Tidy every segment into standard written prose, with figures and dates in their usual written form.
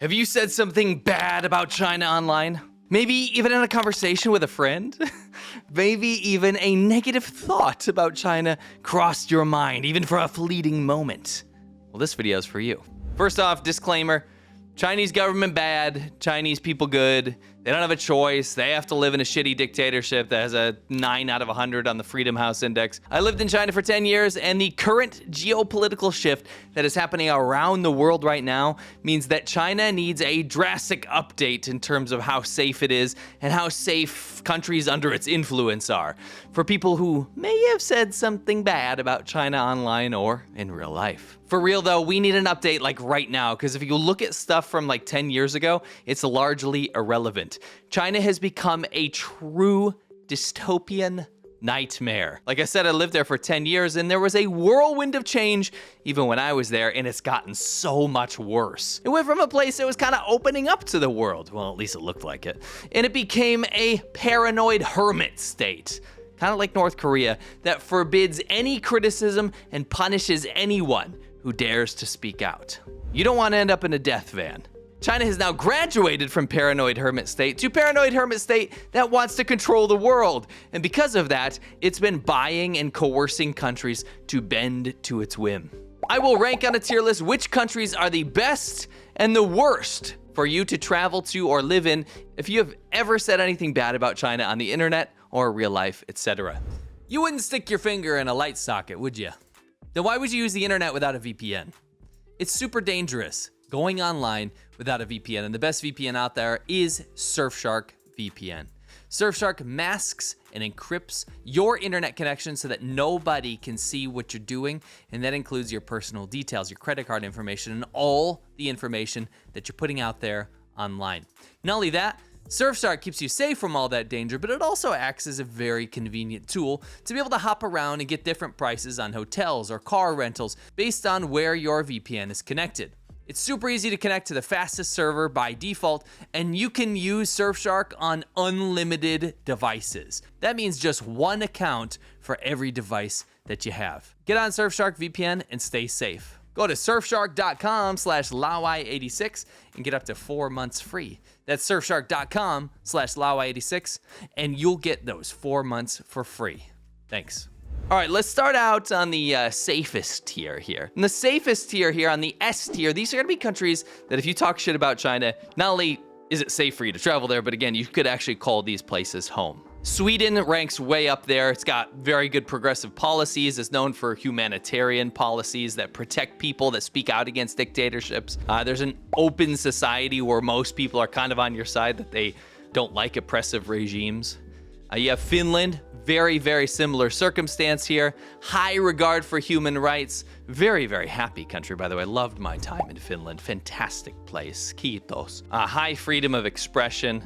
Have you said something bad about China online? Maybe even in a conversation with a friend? Maybe even a negative thought about China crossed your mind, even for a fleeting moment. Well, this video is for you. First off, disclaimer, Chinese government bad, Chinese people good. They don't have a choice. They have to live in a shitty dictatorship that has a 9 out of 100 on the Freedom House Index. I lived in China for 10 years, and the current geopolitical shift that is happening around the world right now means that China needs a drastic update in terms of how safe it is and how safe countries under its influence are. For people who may have said something bad about China online or in real life. For real though, we need an update like right now, because if you look at stuff from like 10 years ago, it's largely irrelevant. China has become a true dystopian nightmare. Like I said, I lived there for 10 years and there was a whirlwind of change even when I was there, and it's gotten so much worse. It went from a place that was kind of opening up to the world, well, at least it looked like it, and it became a paranoid hermit state. Kind of like North Korea, that forbids any criticism and punishes anyone who dares to speak out. You don't want to end up in a death van. China has now graduated from paranoid hermit state to paranoid hermit state that wants to control the world. And because of that, it's been buying and coercing countries to bend to its whim. I will rank on a tier list which countries are the best and the worst for you to travel to or live in if you have ever said anything bad about China on the internet or real life, etc. You wouldn't stick your finger in a light socket, would you? Then why would you use the internet without a VPN? It's super dangerous going online without a VPN, and the best VPN out there is Surfshark VPN. Surfshark masks and encrypts your internet connection so that nobody can see what you're doing, and that includes your personal details, your credit card information, and all the information that you're putting out there online. Not only that, Surfshark keeps you safe from all that danger, but it also acts as a very convenient tool to be able to hop around and get different prices on hotels or car rentals based on where your VPN is connected. It's super easy to connect to the fastest server by default, and you can use Surfshark on unlimited devices. That means just one account for every device that you have. Get on Surfshark VPN and stay safe. Go to surfshark.com/Lawai86 and get up to 4 months free. That's surfshark.com/Lawai86, and you'll get those 4 months for free. Thanks. All right, let's start out on the safest tier here. And the safest tier here on the S tier, these are gonna be countries that if you talk shit about China, not only is it safe for you to travel there, but again, you could actually call these places home. Sweden ranks way up there. It's got very good progressive policies. It's known for humanitarian policies that protect people that speak out against dictatorships. There's an open society where most people are kind of on your side, that they don't like oppressive regimes. You have Finland, very, very similar circumstance here. High regard for human rights. Very, very happy country, by the way. Loved my time in Finland. Fantastic place. Kiitos. High freedom of expression.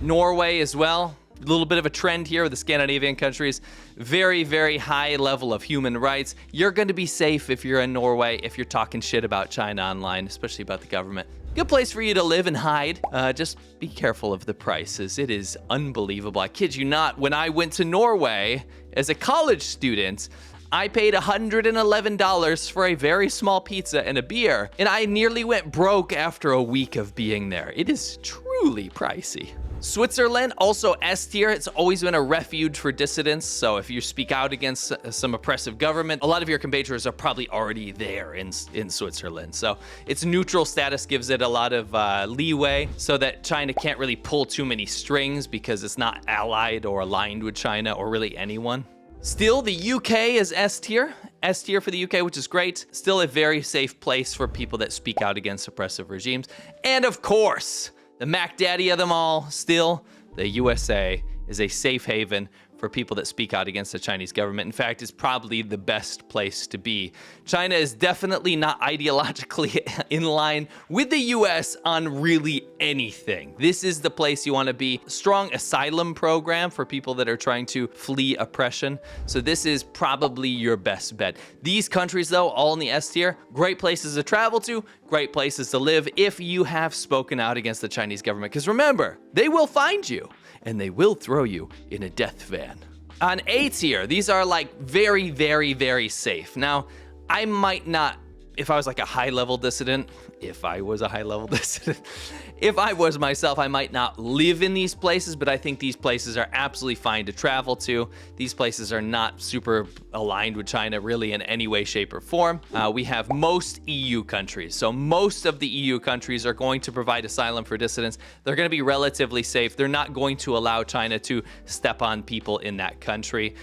Norway as well. A little bit of a trend here with the Scandinavian countries. Very, very high level of human rights. You're going to be safe if you're in Norway, if you're talking shit about China online, especially about the government. Good place for you to live and hide. Just be careful of the prices. It is unbelievable. I kid you not. When I went to Norway as a college student, I paid $111 for a very small pizza and a beer, and I nearly went broke after a week of being there. It is truly pricey. Switzerland, also S tier. It's always been a refuge for dissidents, so if you speak out against some oppressive government, a lot of your compatriots are probably already there in Switzerland. So its neutral status gives it a lot of leeway so that China can't really pull too many strings because it's not allied or aligned with China or really anyone. Still, the UK is S tier. S tier for the UK, which is great. Still a very safe place for people that speak out against oppressive regimes. And of course, the Mac Daddy of them all, still, the USA is a safe haven for people that speak out against the Chinese government. In fact, it's probably the best place to be. China is definitely not ideologically in line with the US on really anything. This is the place you want to be. Strong asylum program for people that are trying to flee oppression. So this is probably your best bet. These countries, though, all in the S tier, great places to travel to, great places to live if you have spoken out against the Chinese government. Because remember, they will find you and they will throw you in a death van. On A tier, these are like very, very, very safe. Now, I might not If I was like a high-level dissident, if I was a high-level dissident, if I was myself, I might not live in these places, but I think these places are absolutely fine to travel to. These places are not super aligned with China really in any way, shape, or form. We have most EU countries. So most of the EU countries are going to provide asylum for dissidents. They're going to be relatively safe. They're not going to allow China to step on people in that country.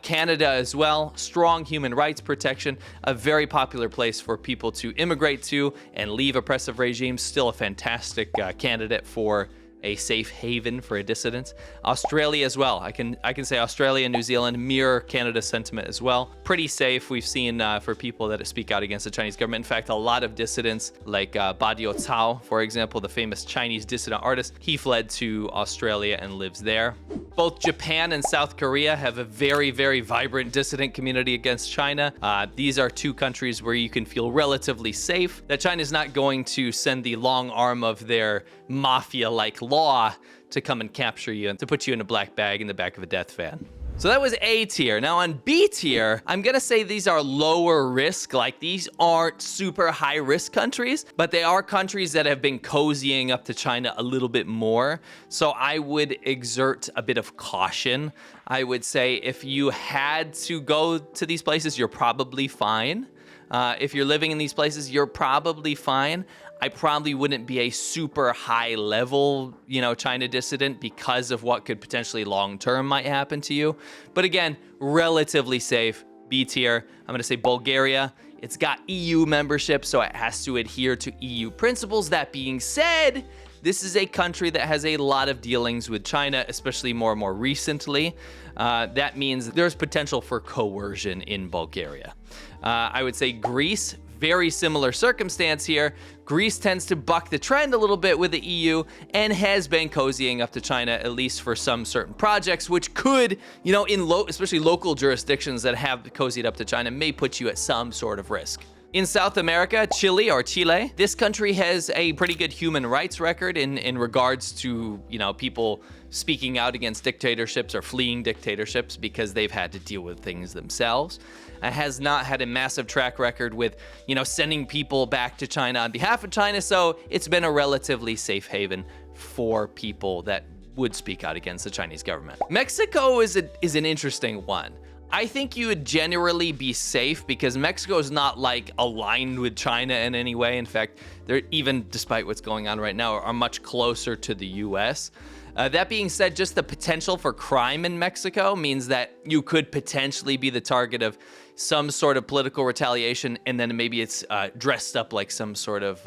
Canada as well, strong human rights protection, a very popular place for people to immigrate to and leave oppressive regimes. Still a fantastic candidate for a safe haven for a dissident. Australia as well. I can say Australia and New Zealand mirror Canada's sentiment as well. Pretty safe. We've seen for people that speak out against the Chinese government. In fact, a lot of dissidents like Badio Cao, for example, the famous Chinese dissident artist, he fled to Australia and lives there. Both Japan and South Korea have a very, very vibrant dissident community against China. These are two countries where you can feel relatively safe, that China's not going to send the long arm of their mafia-like law to come and capture you and to put you in a black bag in the back of a death van. So that was A tier. Now on B tier, I'm gonna say these are lower risk. Like, these aren't super high risk countries, but they are countries that have been cozying up to China a little bit more. So I would exert a bit of caution. I would say if you had to go to these places, you're probably fine. If you're living in these places, you're probably fine. I probably wouldn't be a super high level, China dissident because of what could potentially long-term might happen to you. But again, relatively safe. B tier. I'm going to say Bulgaria. It's got EU membership, so it has to adhere to EU principles. That being said, this is a country that has a lot of dealings with China, especially more and more recently. That means there's potential for coercion in Bulgaria. I would say Greece, very similar circumstance here. Greece tends to buck the trend a little bit with the EU and has been cozying up to China, at least for some certain projects, which could, especially local jurisdictions that have cozied up to China, may put you at some sort of risk. In South America, Chile, this country has a pretty good human rights record in regards to, people speaking out against dictatorships or fleeing dictatorships because they've had to deal with things themselves. It has not had a massive track record with, sending people back to China on behalf of China, so it's been a relatively safe haven for people that would speak out against the Chinese government. Mexico is an interesting one. I think you would generally be safe because Mexico is not aligned with China in any way. In fact, they're, even despite what's going on right now, are much closer to the US. That being said, just the potential for crime in Mexico means that you could potentially be the target of some sort of political retaliation, and then maybe it's dressed up like some sort of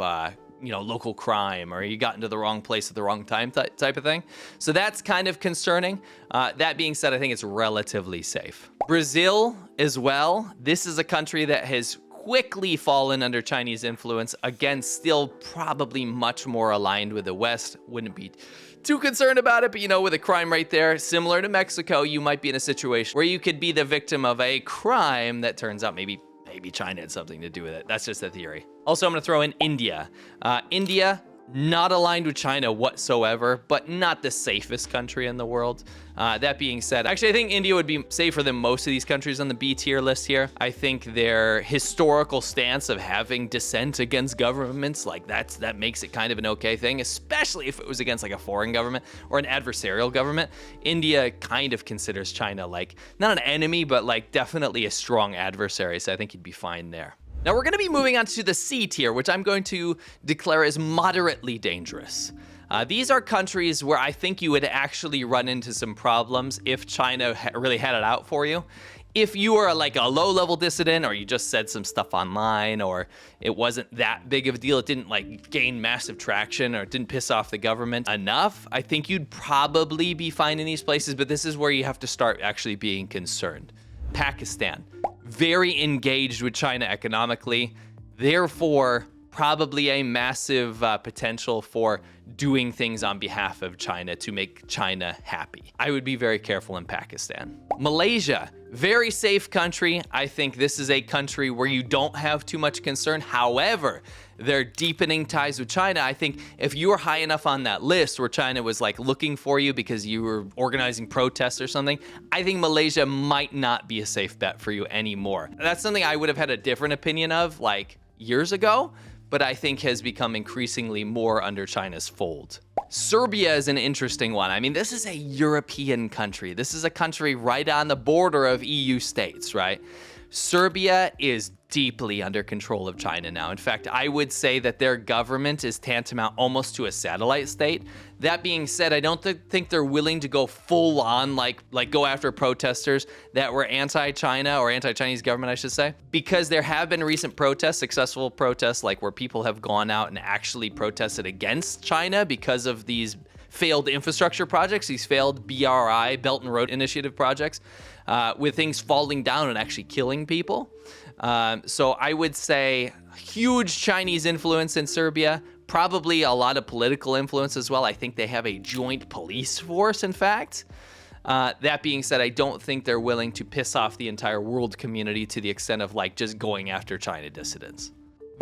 local crime, or you got into the wrong place at the wrong time type of thing. So that's kind of concerning. That being said, I think it's relatively safe. Brazil as well. This is a country that has quickly fallen under Chinese influence. Again, still probably much more aligned with the West. Wouldn't be too concerned about it, but with a crime rate there, similar to Mexico, you might be in a situation where you could be the victim of a crime that turns out maybe China had something to do with it. That's just a theory. Also, I'm going to throw in India. India, not aligned with China whatsoever, but not the safest country in the world. That being said, actually, I think India would be safer than most of these countries on the B tier list here. I think their historical stance of having dissent against governments, that makes it kind of an okay thing, especially if it was against a foreign government or an adversarial government. India kind of considers China not an enemy, but definitely a strong adversary, so I think you'd be fine there. Now we're going to be moving on to the C tier, which I'm going to declare as moderately dangerous. These are countries where I think you would actually run into some problems if China really had it out for you. If you were a low-level dissident, or you just said some stuff online, or it wasn't that big of a deal, it didn't gain massive traction, or it didn't piss off the government enough, I think you'd probably be fine in these places, but this is where you have to start actually being concerned. Pakistan, very engaged with China economically, therefore probably a massive potential for doing things on behalf of China to make China happy. I would be very careful in Pakistan. Malaysia, very safe country. I think this is a country where you don't have too much concern. However, they're deepening ties with China. I think if you were high enough on that list where China was looking for you because you were organizing protests or something, I think Malaysia might not be a safe bet for you anymore. That's something I would have had a different opinion of years ago, but I think has become increasingly more under China's fold. Serbia is an interesting one. I mean, this is a European country. This is a country right on the border of EU states, right? Serbia is deeply under control of China now. In fact, I would say that their government is tantamount almost to a satellite state. That being said, I don't think they're willing to go full on, like go after protesters that were anti-China or anti-Chinese government, I should say, because there have been recent protests, successful protests, like where people have gone out and actually protested against China because of these failed infrastructure projects, these failed BRI, Belt and Road Initiative projects, with things falling down and actually killing people. So I would say huge Chinese influence in Serbia, probably a lot of political influence as well. I think they have a joint police force, in fact. That being said, I don't think they're willing to piss off the entire world community to the extent of like just going after China dissidents.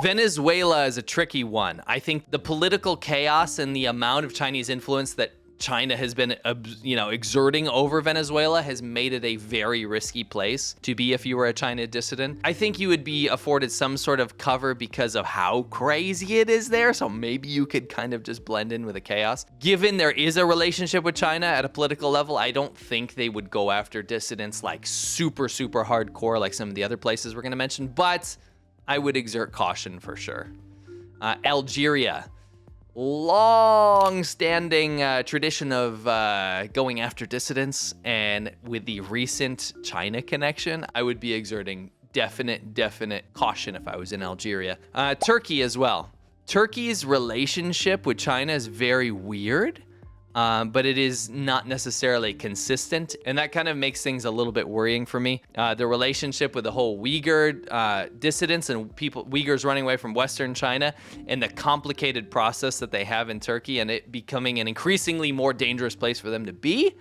Venezuela is a tricky one. I think the political chaos and the amount of Chinese influence that China has been, exerting over Venezuela has made it a very risky place to be if you were a China dissident. I think you would be afforded some sort of cover because of how crazy it is there, so maybe you could kind of just blend in with the chaos. Given there is a relationship with China at a political level, I don't think they would go after dissidents like super, super hardcore like some of the other places we're going to mention, but I would exert caution for sure. Algeria. Long-standing tradition of going after dissidents, and with the recent China connection, I would be exerting definite caution if I was in Algeria. Turkey as well. Turkey's relationship with China is very weird, but it is not necessarily consistent, and that kind of makes things a little bit worrying for me. The relationship with the whole Uyghur dissidents and Uyghurs running away from Western China, and the complicated process that they have in Turkey, and it becoming an increasingly more dangerous place for them to be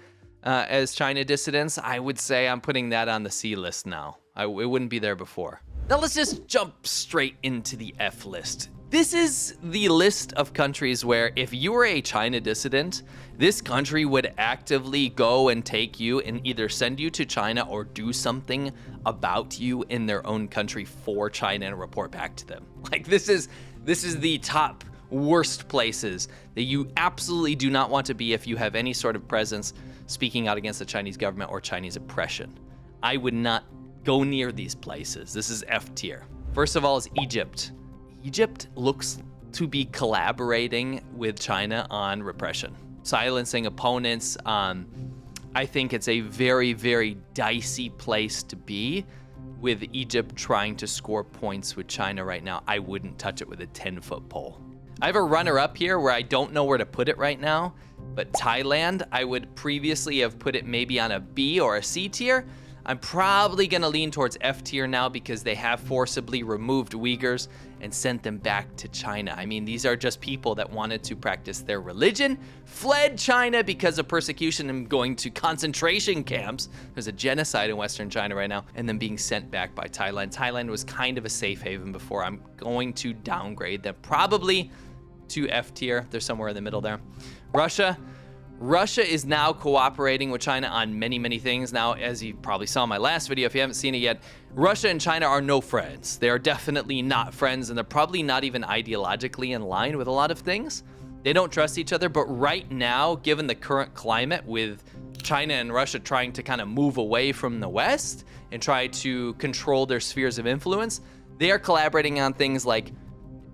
as China dissidents, I would say I'm putting that on the C list now. It wouldn't be there before. Now let's just jump straight into the F list. This is the list of countries where if you were a China dissident, this country would actively go and take you and either send you to China or do something about you in their own country for China and report back to them. Like this is the top worst places that you absolutely do not want to be if you have any sort of presence speaking out against the Chinese government or Chinese oppression. I would not go near these places. This is F tier. First of all is Egypt. Egypt looks to be collaborating with China on repression, silencing opponents. I think it's a very, very dicey place to be with Egypt trying to score points with China right now. I wouldn't touch it with a 10-foot pole. I have a runner-up here where I don't know where to put it right now, but Thailand, I would previously have put it maybe on a B or a C tier. I'm probably gonna lean towards F tier now because they have forcibly removed Uyghurs and sent them back to China. I mean, these are just people that wanted to practice their religion, fled China because of persecution and going to concentration camps. There's a genocide in Western China right now, and then being sent back by Thailand. Thailand was kind of a safe haven before. I'm going to downgrade them probably to F tier. They're somewhere in the middle there. Russia is now cooperating with China on many things. Now, as you probably saw in my last video, if you haven't seen it yet, Russia and China are no friends. They are definitely not friends, and they're probably not even ideologically in line with a lot of things. They don't trust each other, but right now, given the current climate with China and Russia trying to kind of move away from the West and try to control their spheres of influence, they are collaborating on things like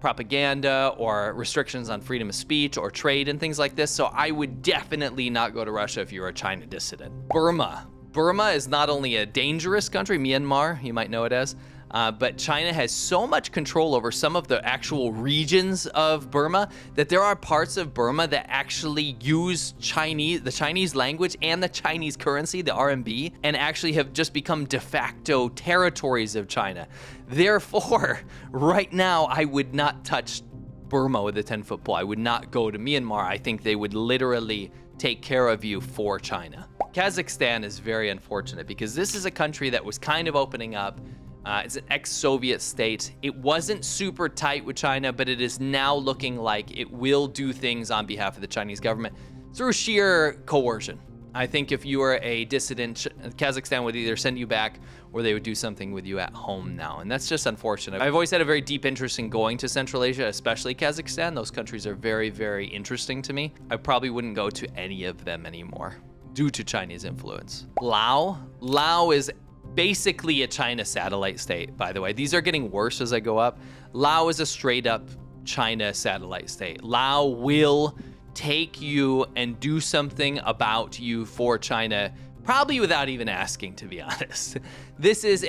propaganda or restrictions on freedom of speech or trade and things like this. So I would definitely not go to Russia if you're a China dissident. Burma. Burma is not only a dangerous country, Myanmar, you might know it as, but China has so much control over some of the actual regions of Burma that there are parts of Burma that actually use the Chinese language and the Chinese currency, the RMB, and actually have just become de facto territories of China. Therefore, right now, I would not touch Burma with a 10-foot pole. I would not go to Myanmar. I think they would literally take care of you for China. Kazakhstan is very unfortunate because this is a country that was kind of opening up. It's an ex-Soviet state. It wasn't super tight with China, but it is now looking like it will do things on behalf of the Chinese government through sheer coercion. I think if you were a dissident, Kazakhstan would either send you back or they would do something with you at home now. And that's just unfortunate. I've always had a very deep interest in going to Central Asia, especially Kazakhstan. Those countries are very, very interesting to me. I probably wouldn't go to any of them anymore due to Chinese influence. Laos is basically a China satellite state, by the way. These are getting worse as I go up. Laos is a straight up China satellite state. Laos will take you and do something about you for China, probably without even asking, to be honest. This is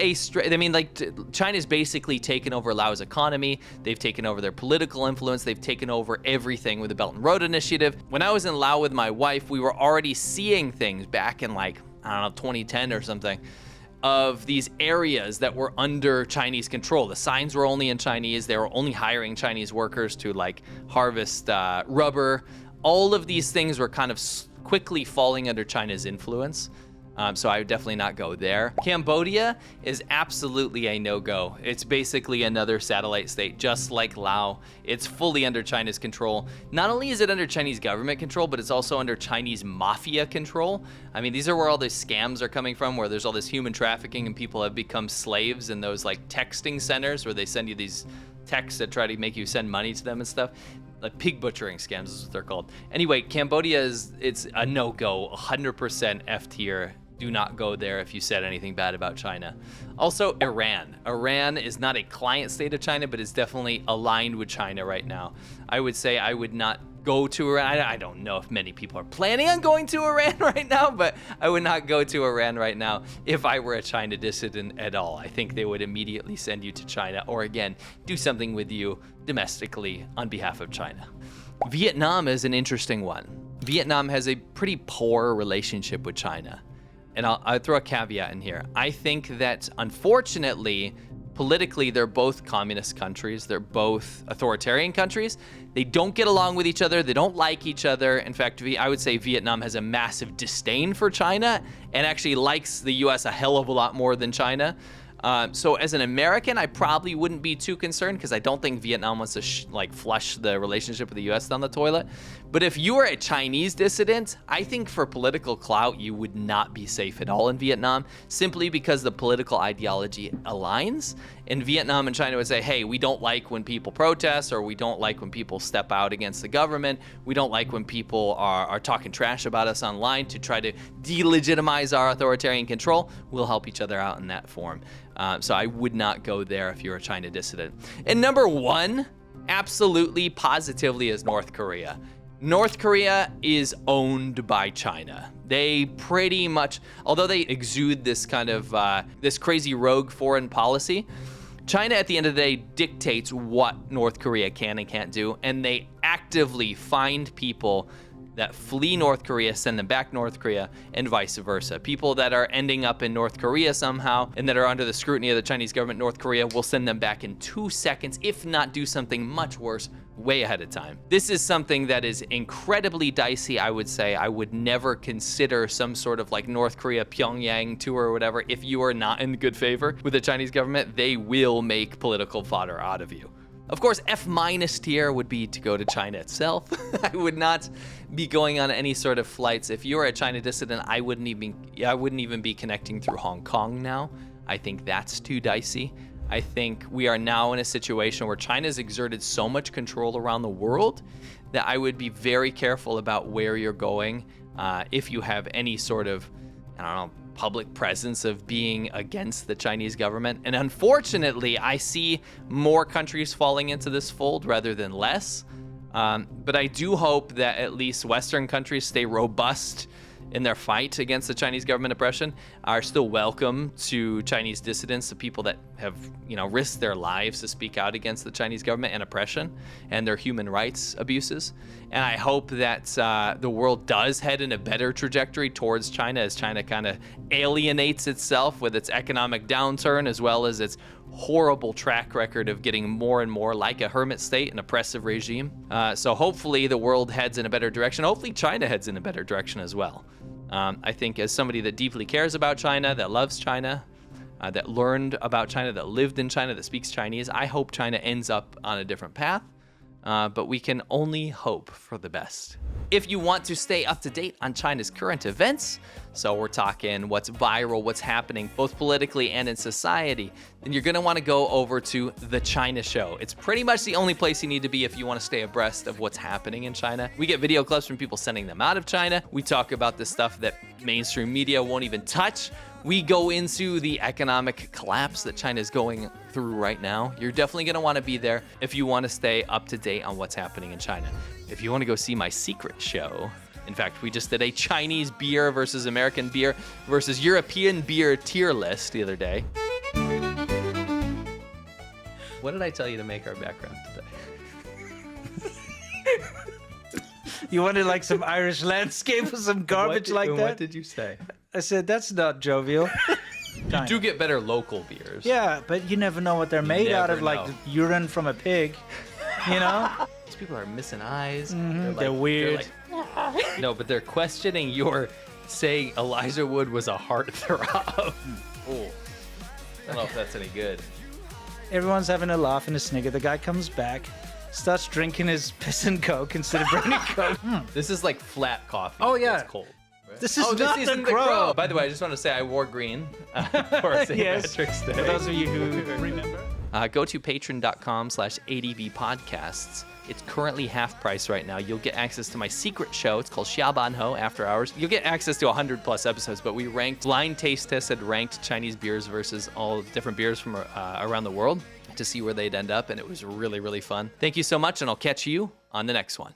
China's basically taken over Laos' economy. They've taken over their political influence. They've taken over everything with the Belt and Road Initiative. When I was in Laos with my wife, we were already seeing things back in 2010 or something, of these areas that were under Chinese control. The signs were only in Chinese. They were only hiring Chinese workers to harvest rubber. All of these things were kind of quickly falling under China's influence. So I would definitely not go there. Cambodia is absolutely a no-go. It's basically another satellite state, just like Laos. It's fully under China's control. Not only is it under Chinese government control, but it's also under Chinese mafia control. I mean, these are where all these scams are coming from, where there's all this human trafficking and people have become slaves in those texting centers where they send you these texts that try to make you send money to them and stuff. Like pig butchering scams is what they're called. Anyway, Cambodia it's a no-go, 100% F tier. Do not go there if you said anything bad about China. Also, Iran. Iran is not a client state of China, but is definitely aligned with China right now. I would say I would not go to Iran. I don't know if many people are planning on going to Iran right now, but I would not go to Iran right now if I were a China dissident at all. I think they would immediately send you to China, or again, do something with you domestically on behalf of China. Vietnam is an interesting one. Vietnam has a pretty poor relationship with China. And I'll throw a caveat in here. I think that, unfortunately, politically, they're both communist countries. They're both authoritarian countries. They don't get along with each other. They don't like each other. In fact, I would say Vietnam has a massive disdain for China and actually likes the US a hell of a lot more than China. So as an American, I probably wouldn't be too concerned because I don't think Vietnam wants to flush the relationship with the US down the toilet. But if you are a Chinese dissident, I think for political clout, you would not be safe at all in Vietnam, simply because the political ideology aligns. And Vietnam and China would say, hey, we don't like when people protest, or we don't like when people step out against the government. We don't like when people are talking trash about us online to try to delegitimize our authoritarian control. We'll help each other out in that form. So I would not go there if you're a China dissident. And number one, absolutely, positively, is North Korea. North Korea is owned by China. They pretty much, although they exude this kind of, this crazy rogue foreign policy, China at the end of the day dictates what North Korea can and can't do, and they actively find people that flee North Korea, send them back to North Korea, and vice versa. People that are ending up in North Korea somehow and that are under the scrutiny of the Chinese government, North Korea will send them back in 2 seconds, if not do something much worse way ahead of time. This is something that is incredibly dicey, I would say. I would never consider some sort of North Korea Pyongyang tour or whatever. If you are not in good favor with the Chinese government, they will make political fodder out of you. Of course, F- tier would be to go to China itself. I would not be going on any sort of flights. If you were a China dissident, I wouldn't even be connecting through Hong Kong now. I think that's too dicey. I think we are now in a situation where China's exerted so much control around the world that I would be very careful about where you're going if you have any sort of, public presence of being against the Chinese government. And unfortunately, I see more countries falling into this fold rather than less. But I do hope that at least Western countries stay robust in their fight against the Chinese government oppression, are still welcome to Chinese dissidents, the people that have, risked their lives to speak out against the Chinese government and oppression and their human rights abuses. And I hope that the world does head in a better trajectory towards China as China kind of alienates itself with its economic downturn, as well as its horrible track record of getting more and more like a hermit state, an oppressive regime. So hopefully the world heads in a better direction. Hopefully China heads in a better direction as well. I think as somebody that deeply cares about China, that loves China, that learned about China, that lived in China, that speaks Chinese, I hope China ends up on a different path. But we can only hope for the best. If you want to stay up to date on China's current events, so we're talking what's viral, what's happening both politically and in society, then you're going to want to go over to The China Show. It's pretty much the only place you need to be if you want to stay abreast of what's happening in China. We get video clips from people sending them out of China. We talk about the stuff that mainstream media won't even touch. We go into the economic collapse that China is going through right now. You're definitely going to want to be there if you want to stay up to date on what's happening in China. If you want to go see my secret show, in fact, we just did a Chinese beer versus American beer versus European beer tier list the other day. What did I tell you to make our background today? You wanted like some Irish landscape with some garbage like that? What did you say? I said, that's not jovial. You do get better local beers. Yeah, but you never know what they're made out of, never like know. urine from a pig, you know? These people are missing eyes. They're weird. No, but they're questioning your saying Elijah Wood was a heartthrob. Oh, I don't know if that's any good. Everyone's having a laugh and a snigger. The guy comes back, starts drinking his piss and coke instead of brand new coke. This is like flat coffee. Oh, yeah. It's cold. Right? This is not isn't the Crow. By the way, I just want to say I wore green for St. Yes. Patrick's Day. For those of you who remember. Go to patreon.com/ADVpodcasts. It's currently half price right now. You'll get access to my secret show. It's called Xiaobanho After Hours. You'll get access to 100 plus episodes, but we blind taste tested ranked Chinese beers versus all different beers from around the world to see where they'd end up, and it was really, really fun. Thank you so much, and I'll catch you on the next one.